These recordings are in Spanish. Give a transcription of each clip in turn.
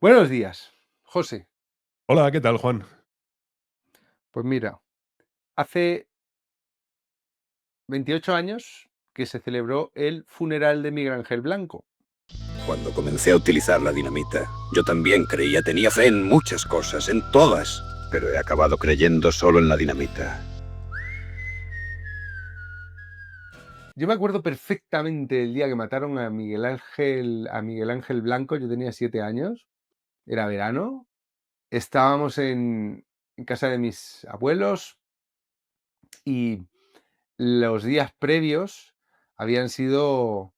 Buenos días, José. Hola, ¿qué tal, Juan? Pues mira, hace 28 años que se celebró el funeral de Miguel Ángel Blanco. Cuando comencé a utilizar la dinamita, yo también tenía fe en muchas cosas, en todas, pero he acabado creyendo solo en la dinamita. Yo me acuerdo perfectamente el día que mataron a Miguel Ángel Blanco. Yo tenía 7 años, era verano, estábamos en casa de mis abuelos y los días previos habían sido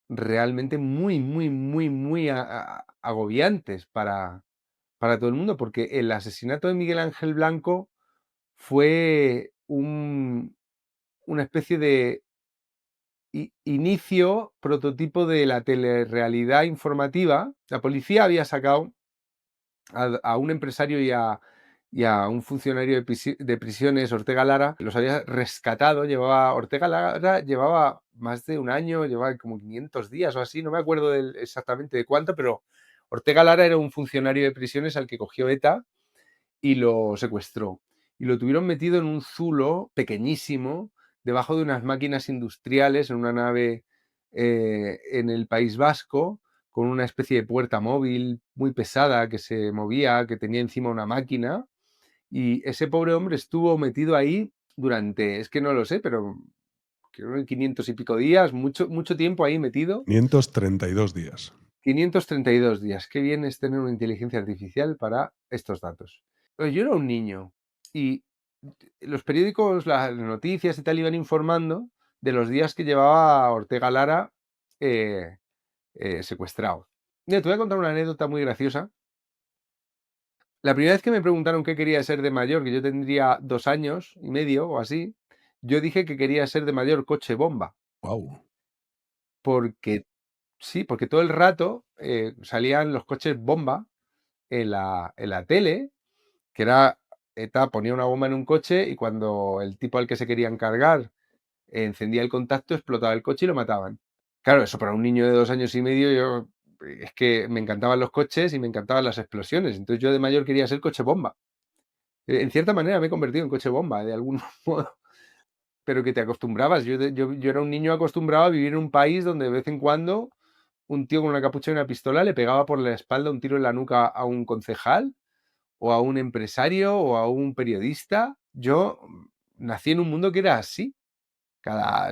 realmente muy, muy, muy, muy agobiantes para todo el mundo, porque el asesinato de Miguel Ángel Blanco fue una especie de inicio, prototipo de la telerrealidad informativa. La policía había sacado a un empresario y a un funcionario de prisiones, Ortega Lara, los había rescatado. Ortega Lara llevaba más de un año, llevaba como 500 días o así, no me acuerdo exactamente de cuánto, pero Ortega Lara era un funcionario de prisiones al que cogió ETA y lo secuestró. Y lo tuvieron metido en un zulo pequeñísimo, debajo de unas máquinas industriales, en una nave en el País Vasco, con una especie de puerta móvil muy pesada que se movía, que tenía encima una máquina. Y ese pobre hombre estuvo metido ahí durante, es que no lo sé, pero creo que 500 y pico días, mucho, mucho tiempo ahí metido. 532 días. 532 días. Qué bien es tener una inteligencia artificial para estos datos. Yo era un niño y los periódicos, las noticias y tal iban informando de los días que llevaba Ortega Lara eh, secuestrado. Mira, te voy a contar una anécdota muy graciosa. La primera vez que me preguntaron qué quería ser de mayor, que yo tendría 2 años y medio o así, yo dije que quería ser de mayor coche bomba, Wow. porque sí, porque todo el rato salían los coches bomba en la tele, que era ETA ponía una bomba en un coche y cuando el tipo al que se querían cargar encendía el contacto, explotaba el coche y lo mataban. Claro, eso para un niño de 2 años y medio, es que me encantaban los coches y me encantaban las explosiones. Entonces yo de mayor quería ser coche bomba. En cierta manera me he convertido en coche bomba, de algún modo, pero que te acostumbrabas. Yo era un niño acostumbrado a vivir en un país donde de vez en cuando un tío con una capucha y una pistola le pegaba por la espalda un tiro en la nuca a un concejal o a un empresario o a un periodista. Yo nací en un mundo que era así.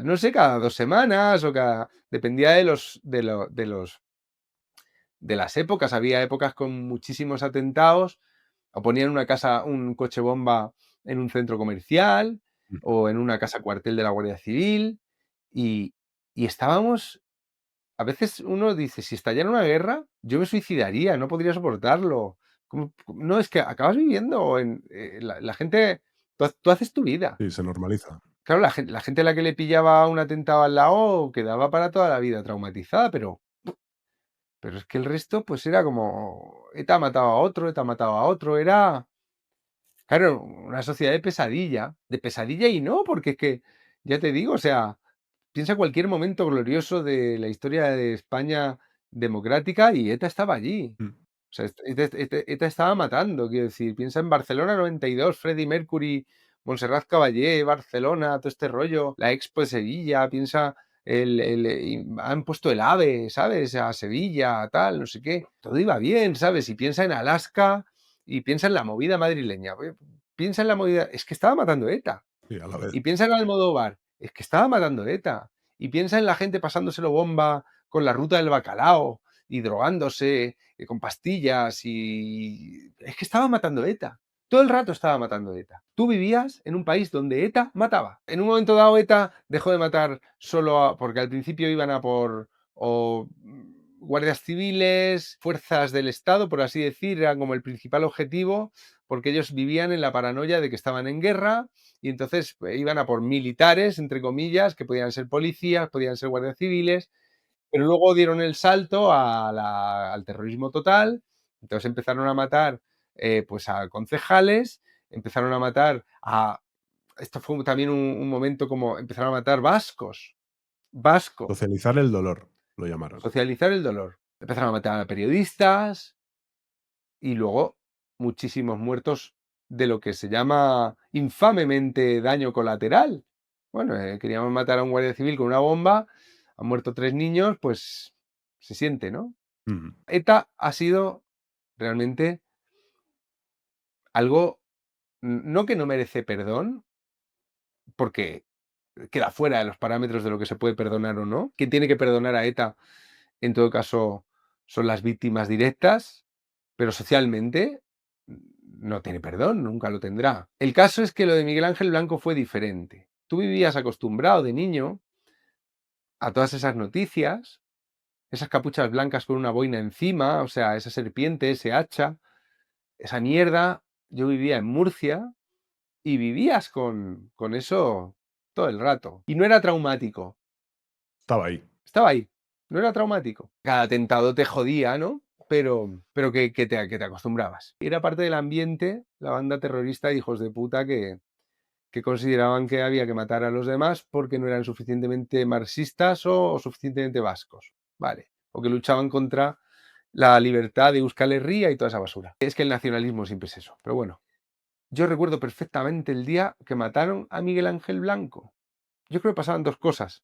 No sé, cada 2 semanas o dependía de las épocas. Había épocas con muchísimos atentados, o ponían un coche bomba en un centro comercial o en una casa cuartel de la Guardia Civil y, y estábamos. A veces uno dice, si estallara una guerra, yo me suicidaría, no podría soportarlo. No, es que acabas viviendo la gente, tú haces tu vida. Sí, se normaliza. Claro, la gente a la que le pillaba un atentado al lado quedaba para toda la vida traumatizada, pero es que el resto, pues era como, ETA ha matado a otro, ETA ha matado a otro, era, claro, una sociedad de pesadilla y no, porque es que, ya te digo, o sea, piensa cualquier momento glorioso de la historia de España democrática y ETA estaba allí. Mm. O sea, ETA estaba matando, quiero decir, piensa en Barcelona 92, Freddie Mercury, Montserrat Caballé, Barcelona, todo este rollo, la Expo de Sevilla, piensa, han puesto el AVE, ¿sabes? A Sevilla, tal, no sé qué. Todo iba bien, ¿sabes? Y piensa en Alaska y piensa en la movida madrileña. Piensa en la movida, es que estaba matando ETA. Sí, a la vez. Y piensa en Almodóvar, es que estaba matando ETA. Y piensa en la gente pasándoselo bomba con la ruta del bacalao y drogándose con pastillas y es que estaba matando ETA. Todo el rato estaba matando ETA. Tú vivías en un país donde ETA mataba. En un momento dado ETA dejó de matar porque al principio iban a por guardias civiles, fuerzas del Estado, por así decir, eran como el principal objetivo, porque ellos vivían en la paranoia de que estaban en guerra y entonces iban a por militares, entre comillas, que podían ser policías, podían ser guardias civiles, pero luego dieron el salto al terrorismo total. Entonces empezaron a matar pues a concejales, empezaron a matar a... Esto fue también un momento como empezaron a matar vascos, Socializar el dolor, lo llamaron. socializar el dolor. Empezaron a matar a periodistas, y luego muchísimos muertos de lo que se llama infamemente daño colateral. Bueno, queríamos matar a un guardia civil con una bomba, han muerto 3 niños, pues se siente, ¿no? Ujú. ETA ha sido realmente algo, no que no merece perdón, porque queda fuera de los parámetros de lo que se puede perdonar o no. Quien tiene que perdonar a ETA, en todo caso, son las víctimas directas, pero socialmente no tiene perdón, nunca lo tendrá. El caso es que lo de Miguel Ángel Blanco fue diferente. Tú vivías acostumbrado de niño a todas esas noticias, esas capuchas blancas con una boina encima, o sea, esa serpiente, ese hacha, esa mierda. Yo vivía en Murcia y vivías con eso todo el rato. Y no era traumático, Estaba ahí. estaba ahí, no era traumático. Cada atentado te jodía, ¿no? Pero que te acostumbrabas. Era parte del ambiente, la banda terrorista de hijos de puta que consideraban que había que matar a los demás porque no eran suficientemente marxistas o suficientemente vascos, ¿vale? O que luchaban contra la libertad de Euskal Herria y toda esa basura. Es que el nacionalismo siempre es eso, pero bueno. Yo recuerdo perfectamente el día que mataron a Miguel Ángel Blanco. Yo creo que pasaban 2 cosas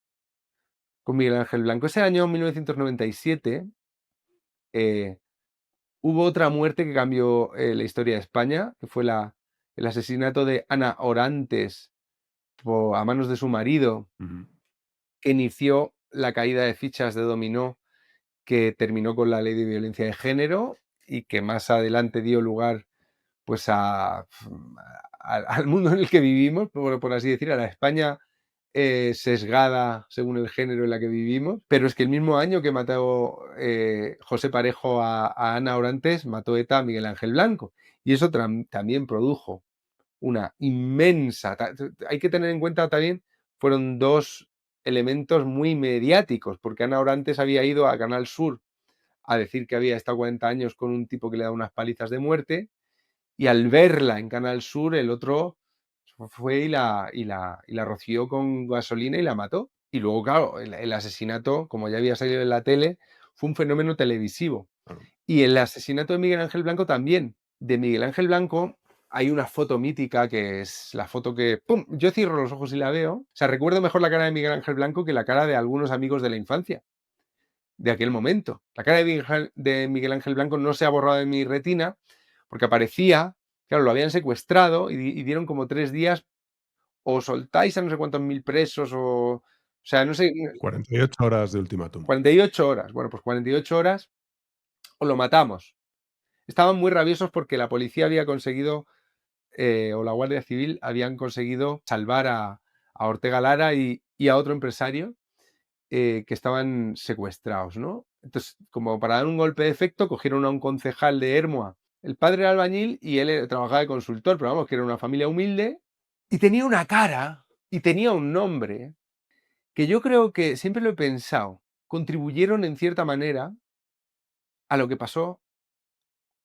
con Miguel Ángel Blanco. Ese año, 1997, hubo otra muerte que cambió la historia de España, que fue el asesinato de Ana Orantes a manos de su marido, Ujú. que inició la caída de fichas de dominó que terminó con la ley de violencia de género y que más adelante dio lugar pues al mundo en el que vivimos, por así decir, a la España sesgada según el género en la que vivimos. Pero es que el mismo año que mató José Parejo a Ana Orantes, mató ETA a Miguel Ángel Blanco. Y eso también produjo una inmensa... Hay que tener en cuenta también, fueron 2 elementos muy mediáticos, porque Ana Orantes había ido a Canal Sur a decir que había estado 40 años con un tipo que le da unas palizas de muerte, y al verla en Canal Sur, el otro fue y la roció con gasolina y la mató. Y luego, claro, el asesinato, como ya había salido en la tele, fue un fenómeno televisivo. Claro. Y el asesinato de Miguel Ángel Blanco también. De Miguel Ángel Blanco hay una foto mítica que es la foto que, ¡pum!, yo cierro los ojos y la veo. O sea, recuerdo mejor la cara de Miguel Ángel Blanco que la cara de algunos amigos de la infancia, de aquel momento. La cara de Miguel Ángel Blanco no se ha borrado de mi retina porque aparecía, claro, lo habían secuestrado y dieron como 3 días, o soltáis a no sé cuántos mil presos o sea, no sé, 48 horas de ultimátum. 48 horas. Bueno, pues 48 horas o lo matamos. Estaban muy rabiosos porque la policía había conseguido, o la Guardia Civil habían conseguido salvar a Ortega Lara y a otro empresario que estaban secuestrados, ¿no? Entonces, como para dar un golpe de efecto, cogieron a un concejal de Ermua. El padre era albañil y él trabajaba de consultor, pero vamos, que era una familia humilde. Y tenía una cara y tenía un nombre que yo creo que, siempre lo he pensado, contribuyeron en cierta manera a lo que pasó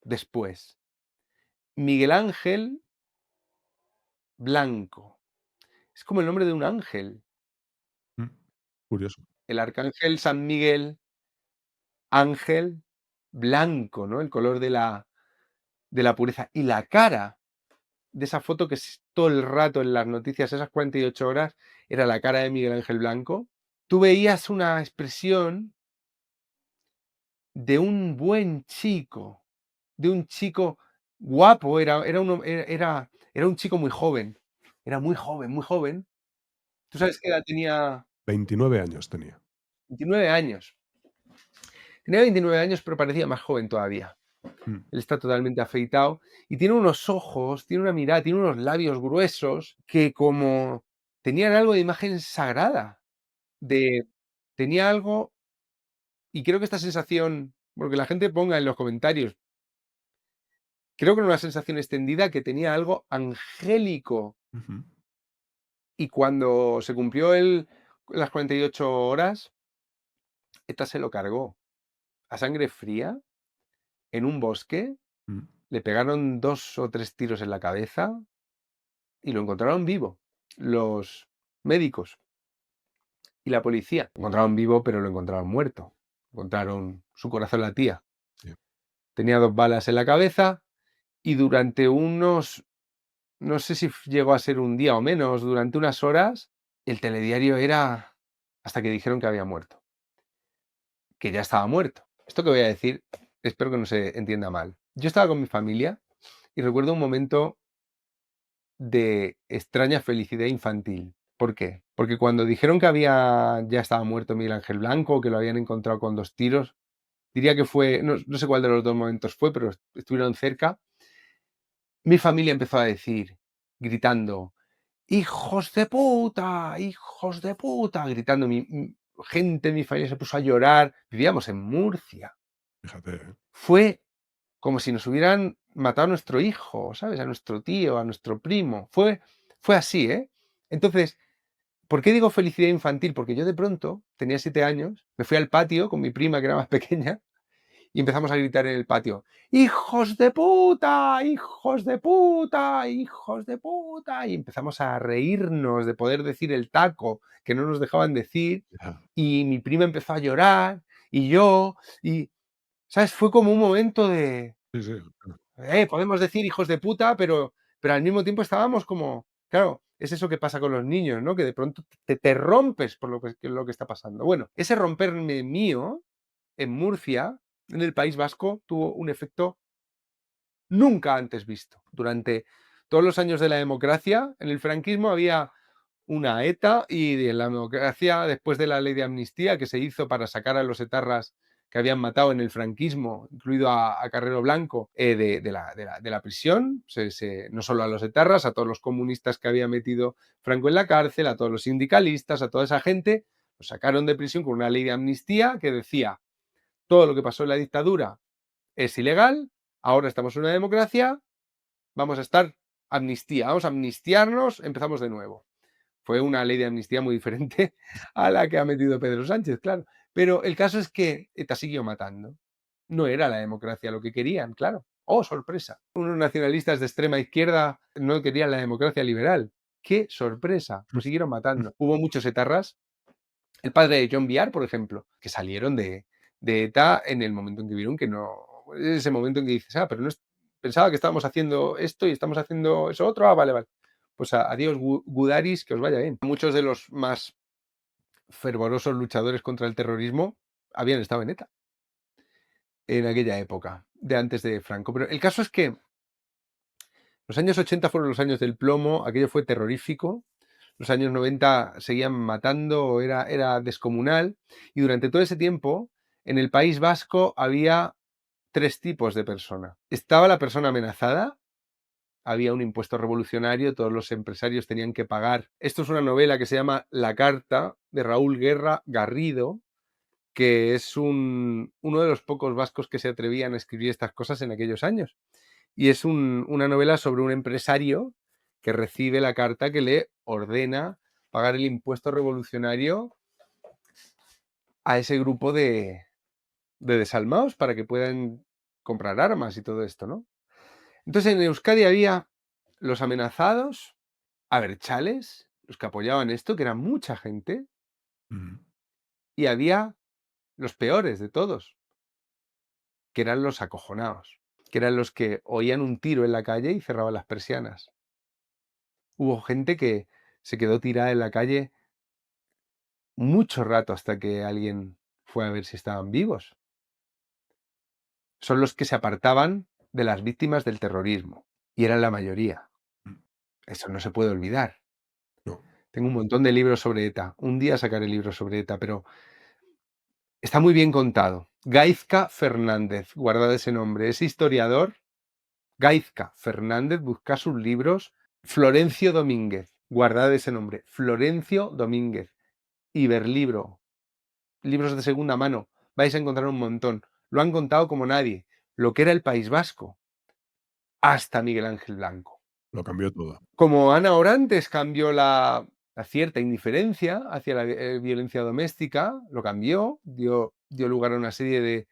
después. Miguel Ángel Blanco. Es como el nombre de un ángel. Mm. Curioso. El arcángel San Miguel, ángel blanco, ¿no? El color de la pureza. Y la cara de esa foto que es todo el rato en las noticias, esas 48 horas, era la cara de Miguel Ángel Blanco. Tú veías una expresión de un buen chico, de un chico guapo, era un chico muy joven, era muy joven, muy joven. ¿Tú sabes qué edad tenía? 29 años tenía. 29 años. Tenía 29 años, pero parecía más joven todavía. Mm. Él está totalmente afeitado y tiene unos ojos, tiene una mirada, tiene unos labios gruesos que como tenían algo de imagen sagrada, tenía algo, y creo que esta sensación, porque la gente ponga en los comentarios, creo que era una sensación extendida que tenía algo angélico. Ujú. Y cuando se cumplió las 48 horas, ETA se lo cargó a sangre fría en un bosque, Mm. le pegaron 2 o 3 tiros en la cabeza y lo encontraron vivo. Los médicos y la policía lo encontraron vivo, pero lo encontraron muerto. Encontraron su corazón latía. Sí. tenía 2 balas en la cabeza y durante unos, no sé si llegó a ser un día o menos, durante unas horas, el telediario era hasta que dijeron que había muerto, que ya estaba muerto. Esto que voy a decir, espero que no se entienda mal. Yo estaba con mi familia y recuerdo un momento de extraña felicidad infantil. ¿Por qué? Porque cuando dijeron que ya estaba muerto Miguel Ángel Blanco, que lo habían encontrado con 2 tiros, diría que fue, no sé cuál de los 2 momentos fue, pero estuvieron cerca. Mi familia empezó a decir, gritando: "¡Hijos de puta! ¡Hijos de puta!", gritando. Gente de mi familia se puso a llorar. Vivíamos en Murcia. Fíjate, ¿eh? Fue como si nos hubieran matado a nuestro hijo, ¿sabes? A nuestro tío, a nuestro primo. Fue así, ¿eh? Entonces, ¿por qué digo felicidad infantil? Porque yo de pronto, tenía 7 años, me fui al patio con mi prima, que era más pequeña, y empezamos a gritar en el patio: "¡Hijos de puta! ¡Hijos de puta! ¡Hijos de puta!". Y empezamos a reírnos de poder decir el taco que no nos dejaban decir, Ya. y mi prima empezó a llorar, y yo, y, ¿sabes? Fue como un momento de, Sí, sí, claro. podemos decir hijos de puta, pero al mismo tiempo estábamos como, claro, es eso que pasa con los niños, ¿no? Que de pronto te rompes por lo que está pasando. Bueno, ese romperme mío en Murcia, en el País Vasco, tuvo un efecto nunca antes visto. Durante todos los años de la democracia, en el franquismo había una ETA, y en la democracia, después de la ley de amnistía que se hizo para sacar a los etarras que habían matado en el franquismo, incluido a Carrero Blanco, de la prisión, no solo a los etarras, a todos los comunistas que había metido Franco en la cárcel, a todos los sindicalistas, a toda esa gente, los sacaron de prisión con una ley de amnistía que decía: todo lo que pasó en la dictadura es ilegal, ahora estamos en una democracia, vamos a amnistiarnos, empezamos de nuevo. Fue una ley de amnistía muy diferente a la que ha metido Pedro Sánchez, claro. Pero el caso es que ETA siguió matando. No era la democracia lo que querían, claro. ¡Oh, sorpresa! Unos nacionalistas de extrema izquierda no querían la democracia liberal. ¡Qué sorpresa! Pues siguieron matando. Hubo muchos etarras. El padre de John Viar, por ejemplo, que salieron de ETA en el momento en que vieron que no. Ese momento en que dices, pero no pensaba que estábamos haciendo esto y estamos haciendo eso otro. Vale, vale. Pues adiós, Gudaris, que os vaya bien. Muchos de los más fervorosos luchadores contra el terrorismo habían estado en ETA en aquella época, de antes de Franco. Pero el caso es que los años 80 fueron los años del plomo, aquello fue terrorífico. Los años 90 seguían matando, era descomunal. Y durante todo ese tiempo, en el País Vasco había 3 tipos de persona. Estaba la persona amenazada, había un impuesto revolucionario, todos los empresarios tenían que pagar. Esto es una novela que se llama La Carta, de Raúl Guerra Garrido, que es uno de los pocos vascos que se atrevían a escribir estas cosas en aquellos años. Y es una novela sobre un empresario que recibe la carta que le ordena pagar el impuesto revolucionario a ese grupo de desalmados para que puedan comprar armas y todo esto, ¿no? Entonces en Euskadi había los amenazados, abertzales, los que apoyaban esto, que era mucha gente, Ujú. y había los peores de todos, que eran los acojonados, que eran los que oían un tiro en la calle y cerraban las persianas. Hubo gente que se quedó tirada en la calle mucho rato hasta que alguien fue a ver si estaban vivos. Son los que se apartaban de las víctimas del terrorismo, y eran la mayoría. Mm. Eso no se puede olvidar. No. Tengo un montón de libros sobre ETA. Un día sacaré libros sobre ETA, pero está muy bien contado. Gaizka Fernández, guardad ese nombre, es historiador. Gaizka Fernández, buscad sus libros. Florencio Domínguez, guardad ese nombre. Florencio Domínguez. Iberlibro, libros de segunda mano. Vais a encontrar un montón. Lo han contado como nadie. Lo que era el País Vasco, hasta Miguel Ángel Blanco. Lo cambió todo. Como Ana Orantes cambió la cierta indiferencia hacia la violencia doméstica, lo cambió, dio lugar a una serie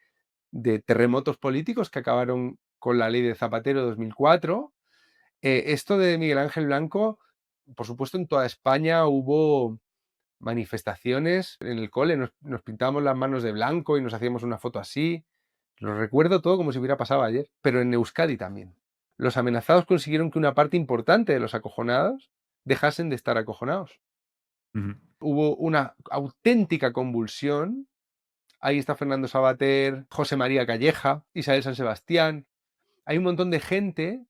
de terremotos políticos que acabaron con la ley de Zapatero 2004. Esto de Miguel Ángel Blanco, por supuesto, en toda España hubo manifestaciones. En el cole nos pintábamos las manos de blanco y nos hacíamos una foto así. Lo recuerdo todo como si hubiera pasado ayer, pero en Euskadi también. Los amenazados consiguieron que una parte importante de los acojonados dejasen de estar acojonados. Hubo una auténtica convulsión. Ahí está Fernando Savater, José María Calleja, Isabel San Sebastián. Hay un montón de gente,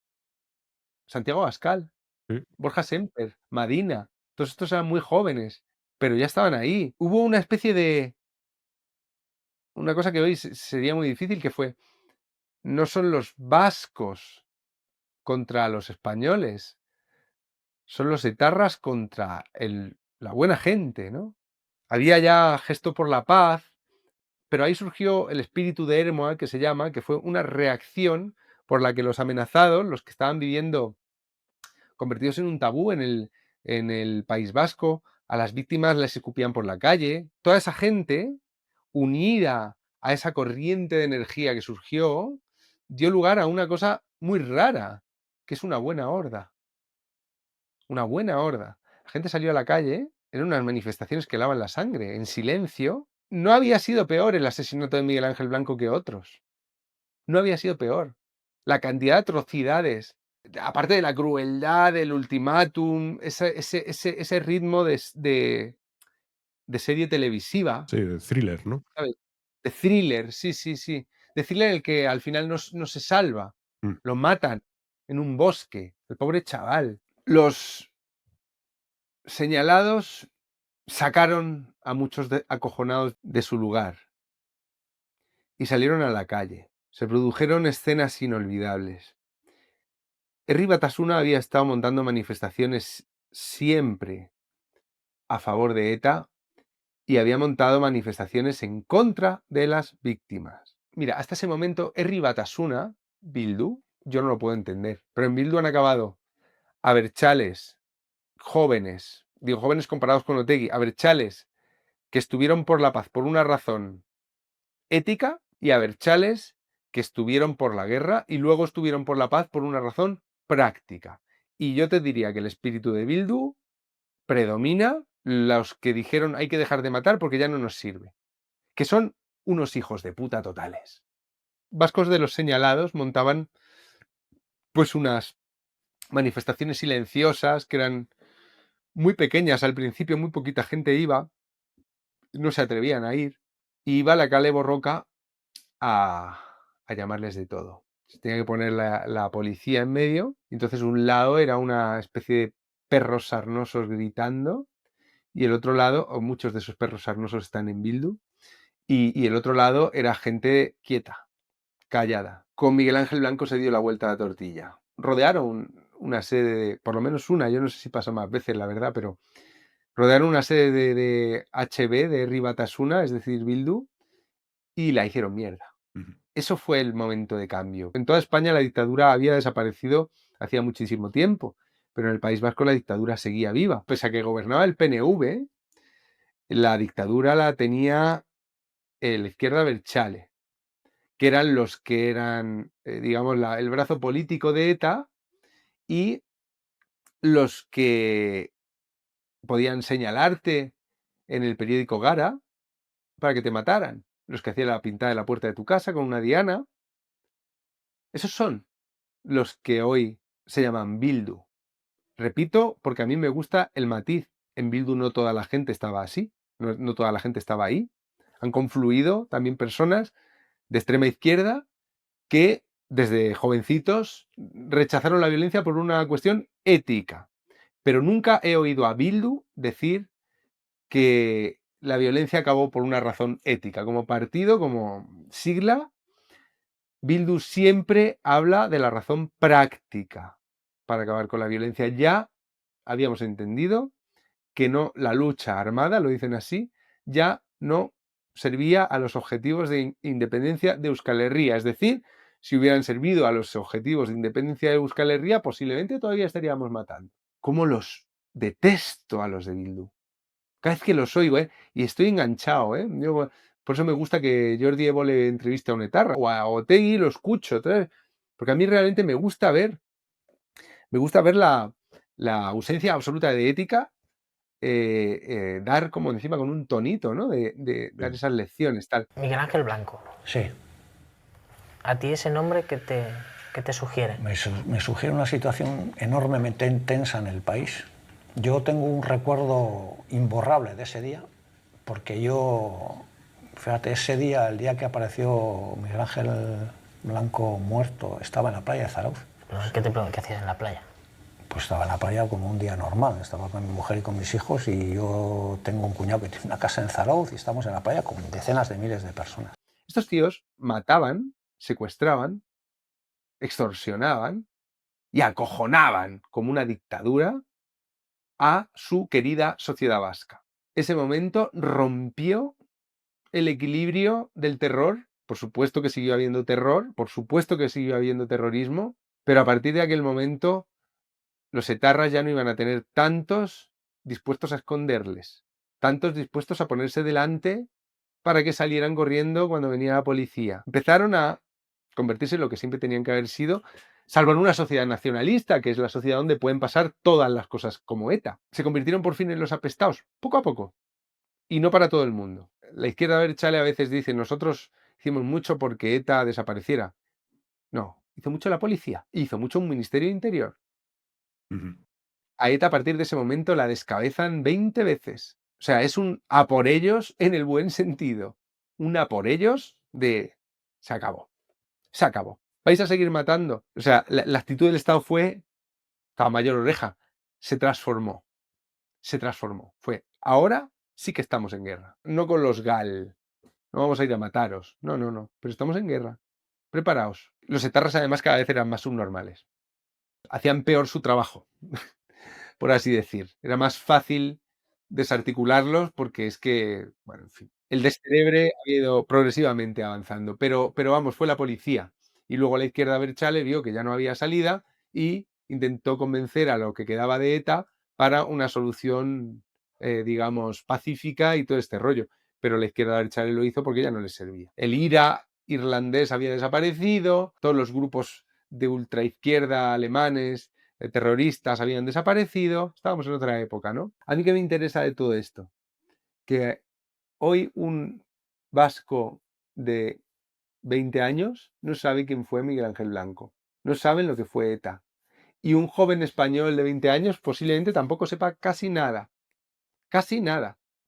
Santiago Abascal, Sí. Borja Semper, Madina, todos estos eran muy jóvenes, pero ya estaban ahí. Hubo una especie de... Una cosa que hoy sería muy difícil, que fue, no son los vascos contra los españoles, son los etarras contra la buena gente, ¿no? Había ya gesto por la paz, pero ahí surgió el espíritu de Ermoa, que se llama, que fue una reacción por la que los amenazados, los que estaban viviendo convertidos en un tabú en el País Vasco, a las víctimas les escupían por la calle. Toda esa gente, unida a esa corriente de energía que surgió, dio lugar a una cosa muy rara, que es una buena horda. Una buena horda. La gente salió a la calle, eran unas manifestaciones que lavan la sangre, en silencio. No había sido peor el asesinato de Miguel Ángel Blanco que otros. No había sido peor. La cantidad de atrocidades, aparte de la crueldad, del ultimátum, ese ritmo de serie televisiva, Sí, de thriller, ¿no? ¿sabes? De thriller, sí, sí, sí. De thriller en el que al final no se salva. Lo matan en un bosque, el pobre chaval. Los señalados sacaron a muchos acojonados de su lugar y salieron a la calle. Se produjeron escenas inolvidables. Herri Batasuna había estado montando manifestaciones siempre a favor de ETA y había montado manifestaciones en contra de las víctimas. Mira, hasta ese momento Herri Batasuna, Bildu, yo no lo puedo entender, pero en Bildu han acabado abertzales jóvenes, digo jóvenes comparados con Otegi, abertzales que estuvieron por la paz por una razón ética y abertzales que estuvieron por la guerra y luego estuvieron por la paz por una razón práctica. Y yo te diría que el espíritu de Bildu predomina, los que dijeron hay que dejar de matar porque ya no nos sirve, que son unos hijos de puta totales. Vascos de los señalados montaban pues unas manifestaciones silenciosas que eran muy pequeñas al principio, muy poquita gente iba, no se atrevían a ir, y iba la Kale Borroka a llamarles de todo. Se tenía que poner la policía en medio, y entonces un lado era una especie de perros sarnosos gritando, y el otro lado, o muchos de esos perros sarnosos están en Bildu, y el otro lado era gente quieta, callada. Con Miguel Ángel Blanco se dio la vuelta a la tortilla. Rodearon una sede, por lo menos una, yo no sé si pasa más veces, la verdad, pero rodearon una sede de HB, de Herri Batasuna, es decir, Bildu, y la hicieron mierda. Eso fue el momento de cambio. En toda España la dictadura había desaparecido hacía muchísimo tiempo, pero en el País Vasco la dictadura seguía viva. Pese a que gobernaba el PNV, la dictadura la tenía la izquierda abertzale, que eran los que eran, digamos, el brazo político de ETA y los que podían señalarte en el periódico Gara para que te mataran. Los que hacían la pintada de la puerta de tu casa con una diana. Esos son los que hoy se llaman Bildu. Repito, porque a mí me gusta el matiz. En Bildu no toda la gente estaba así, no toda la gente estaba ahí. Han confluido también personas de extrema izquierda que desde jovencitos rechazaron la violencia por una cuestión ética. Pero nunca he oído a Bildu decir que la violencia acabó por una razón ética. Como partido, como sigla, Bildu siempre habla de la razón práctica para acabar con la violencia. Ya habíamos entendido que no, la lucha armada, lo dicen así, ya no servía a los objetivos de independencia de Euskal Herria. Es decir, si hubieran servido a los objetivos de independencia de Euskal Herria, posiblemente todavía estaríamos matando. ¿Cómo los detesto a los de Bildu? Cada vez que los oigo, y estoy enganchado, yo, por eso me gusta que Jordi Evo le entreviste a un etarra, o a Otegi lo escucho, porque a mí realmente me gusta ver la ausencia absoluta de ética, dar como encima con un tonito, ¿no? De dar esas lecciones, tal. Miguel Ángel Blanco. Sí. ¿A ti ese nombre qué te sugiere? Me sugiere una situación enormemente tensa en el país. Yo tengo un recuerdo imborrable de ese día, porque yo, fíjate, ese día, el día que apareció Miguel Ángel Blanco muerto, estaba en la playa de Zarauz. ¿Qué hacías en la playa? Pues estaba en la playa como un día normal, estaba con mi mujer y con mis hijos, y yo tengo un cuñado que tiene una casa en Zarauz y estamos en la playa con decenas de miles de personas. Estos tíos mataban, secuestraban, extorsionaban y acojonaban como una dictadura a su querida sociedad vasca. Ese momento rompió el equilibrio del terror. Por supuesto que siguió habiendo terror, por supuesto que siguió habiendo terrorismo, pero a partir de aquel momento los etarras ya no iban a tener tantos dispuestos a esconderles, tantos dispuestos a ponerse delante para que salieran corriendo cuando venía la policía. Empezaron a convertirse en lo que siempre tenían que haber sido, salvo en una sociedad nacionalista, que es la sociedad donde pueden pasar todas las cosas como ETA. Se convirtieron por fin en los apestados, poco a poco, y no para todo el mundo. La izquierda abertzale a veces dice, nosotros hicimos mucho porque ETA desapareciera. No, hizo mucho la policía, hizo mucho un Ministerio de Interior. A ETA a partir de ese momento la descabezan 20 veces. O sea, es un a por ellos en el buen sentido. Un a por ellos de se acabó. Se acabó. Vais a seguir matando. O sea, la actitud del Estado fue a mayor oreja. Se transformó. Se transformó. Fue, ahora sí que estamos en guerra. No con los GAL. No vamos a ir a mataros. No, no, no. Pero estamos en guerra. Preparaos. Los etarras además cada vez eran más subnormales. Hacían peor su trabajo. Por así decir. Era más fácil desarticularlos porque es que, bueno, en fin. El descerebre ha ido progresivamente avanzando, pero vamos, fue la policía. Y luego la izquierda abertzale vio que ya no había salida y intentó convencer a lo que quedaba de ETA para una solución, digamos, pacífica y todo este rollo. Pero la izquierda abertzale lo hizo porque ya no les servía. El IRA irlandés había desaparecido, todos los grupos de ultraizquierda alemanes terroristas habían desaparecido, estábamos en otra época, ¿no? A mí qué me interesa de todo esto, que hoy un vasco de 20 años no sabe quién fue Miguel Ángel Blanco, no saben lo que fue ETA, y un joven español de 20 años posiblemente tampoco sepa casi nada,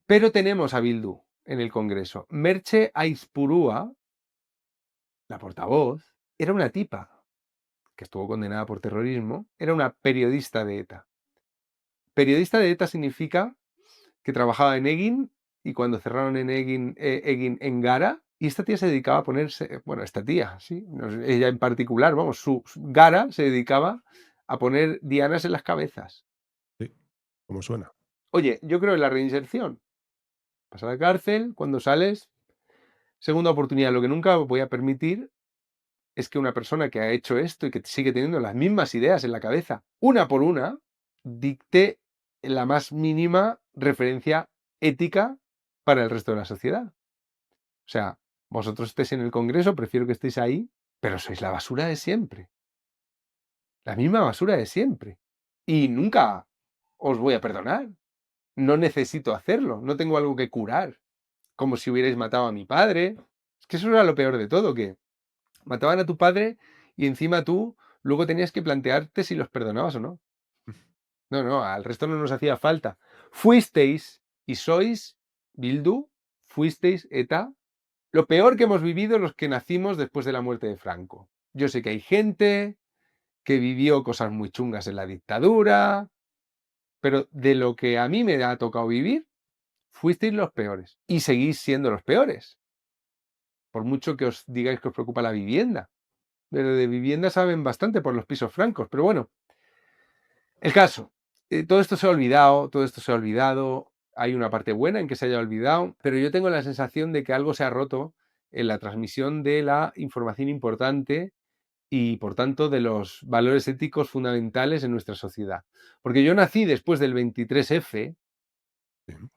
pero tenemos a Bildu en el Congreso. Merche Aizpurúa, la portavoz, era una tipa que estuvo condenada por terrorismo, era una periodista de ETA. Periodista de ETA significa que trabajaba en Egin y cuando cerraron en Egin en Gara, y esta tía se dedicaba a ponerse, bueno, esta tía, sí, ella en particular, vamos, su Gara se dedicaba a poner dianas en las cabezas. Sí, ¿cómo suena? Oye, yo creo en la reinserción. Vas a la cárcel, cuando sales, segunda oportunidad. Lo que nunca voy a permitir es que una persona que ha hecho esto y que sigue teniendo las mismas ideas en la cabeza, una por una, dicte la más mínima referencia ética para el resto de la sociedad. O sea, vosotros estéis en el Congreso, prefiero que estéis ahí, pero sois la basura de siempre. La misma basura de siempre. Y nunca os voy a perdonar. No necesito hacerlo, no tengo algo que curar. Como si hubierais matado a mi padre. Es que eso era lo peor de todo, que mataban a tu padre y encima tú luego tenías que plantearte si los perdonabas o no. No, no, al resto no nos hacía falta. Fuisteis y sois, Bildu, fuisteis ETA, lo peor que hemos vivido los que nacimos después de la muerte de Franco. Yo sé que hay gente que vivió cosas muy chungas en la dictadura, pero de lo que a mí me ha tocado vivir, fuisteis los peores y seguís siendo los peores. Por mucho que os digáis que os preocupa la vivienda. Pero de vivienda saben bastante por los pisos francos. Pero bueno, el caso. Todo esto se ha olvidado, todo esto se ha olvidado. Hay una parte buena en que se haya olvidado, pero yo tengo la sensación de que algo se ha roto en la transmisión de la información importante y, por tanto, de los valores éticos fundamentales en nuestra sociedad. Porque yo nací después del 23F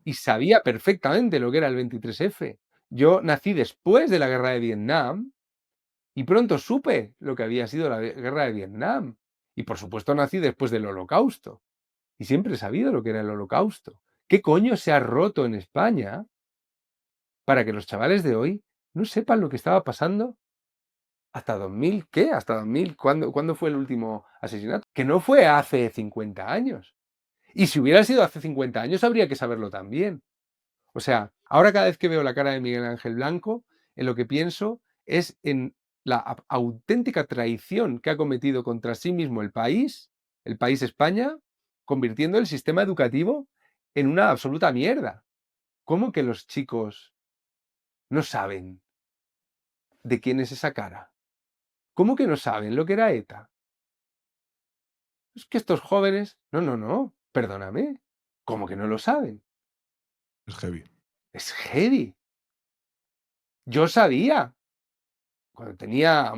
y sabía perfectamente lo que era el 23F. Yo nací después de la guerra de Vietnam y pronto supe lo que había sido la guerra de Vietnam. Y por supuesto nací después del Holocausto. Y siempre he sabido lo que era el Holocausto. ¿Qué coño se ha roto en España para que los chavales de hoy no sepan lo que estaba pasando ¿Hasta 2000 qué? ¿Hasta 2000? ¿Cuándo fue el último asesinato? Que no fue hace 50 años. Y si hubiera sido hace 50 años, habría que saberlo también. O sea, ahora cada vez que veo la cara de Miguel Ángel Blanco, en lo que pienso es en la auténtica traición que ha cometido contra sí mismo el país España, convirtiendo el sistema educativo en una absoluta mierda. ¿Cómo que los chicos no saben de quién es esa cara? ¿Cómo que no saben lo que era ETA? Es que estos jóvenes... No, perdóname. ¿Cómo que no lo saben? Es heavy. Es heavy. Yo sabía. Cuando tenía,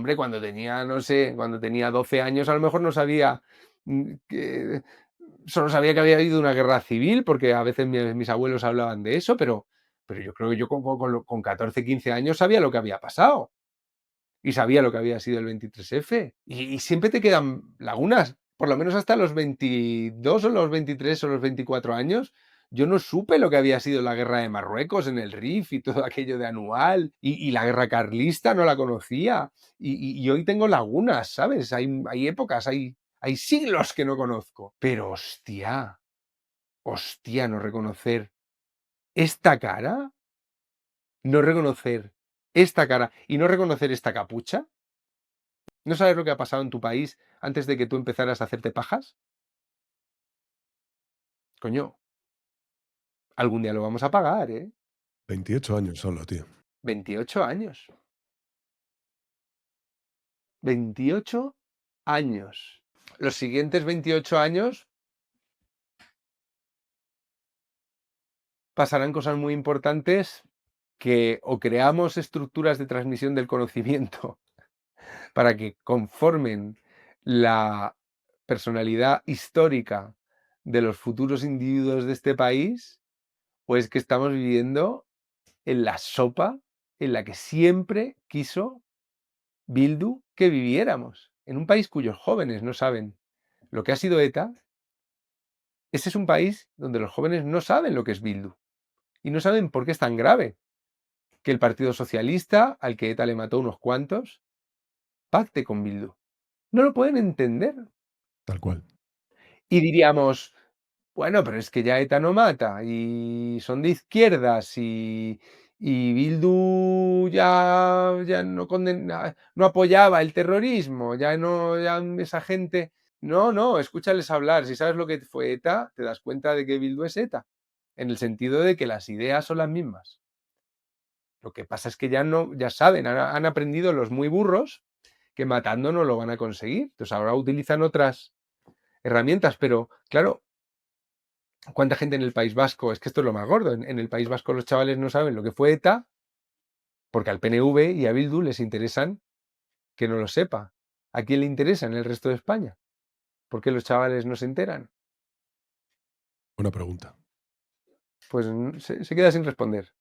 no sé, cuando tenía 12 años, a lo mejor no sabía que... Solo sabía que había habido una guerra civil, porque a veces mis abuelos hablaban de eso, pero yo creo que yo con 14, 15 años sabía lo que había pasado. Y sabía lo que había sido el 23F. Y siempre te quedan lagunas, por lo menos hasta los 22 o los 23 o los 24 años. Yo no supe lo que había sido la guerra de Marruecos en el Rif y todo aquello de Anual. Y la guerra carlista no la conocía. Y hoy tengo lagunas, ¿sabes? Hay épocas, hay siglos que no conozco. Pero hostia, no reconocer esta cara, no reconocer esta cara y no reconocer esta capucha. ¿No sabes lo que ha pasado en tu país antes de que tú empezaras a hacerte pajas? Coño, algún día lo vamos a pagar, ¿eh? 28 años solo, tío. 28 años. 28 años. Los siguientes 28 años pasarán cosas muy importantes que o creamos estructuras de transmisión del conocimiento para que conformen la personalidad histórica de los futuros individuos de este país, o es que estamos viviendo en la sopa en la que siempre quiso Bildu que viviéramos, en un país cuyos jóvenes no saben lo que ha sido ETA. Ese es un país donde los jóvenes no saben lo que es Bildu y no saben por qué es tan grave que el Partido Socialista, al que ETA le mató unos cuantos, pacte con Bildu. No lo pueden entender. Tal cual. Y diríamos, bueno, pero es que ya ETA no mata y son de izquierdas y Bildu ya no condena, no apoyaba el terrorismo, ya esa gente... No, escúchales hablar. Si sabes lo que fue ETA, te das cuenta de que Bildu es ETA, en el sentido de que las ideas son las mismas. Lo que pasa es que ya saben, han aprendido los muy burros que matando no lo van a conseguir. Entonces ahora utilizan otras herramientas, pero claro, ¿cuánta gente en el País Vasco? Es que esto es lo más gordo. En el País Vasco los chavales no saben lo que fue ETA porque al PNV y a Bildu les interesan que no lo sepa. ¿A quién le interesa en el resto de España? ¿Por qué los chavales no se enteran? Buena pregunta. Pues se queda sin responder.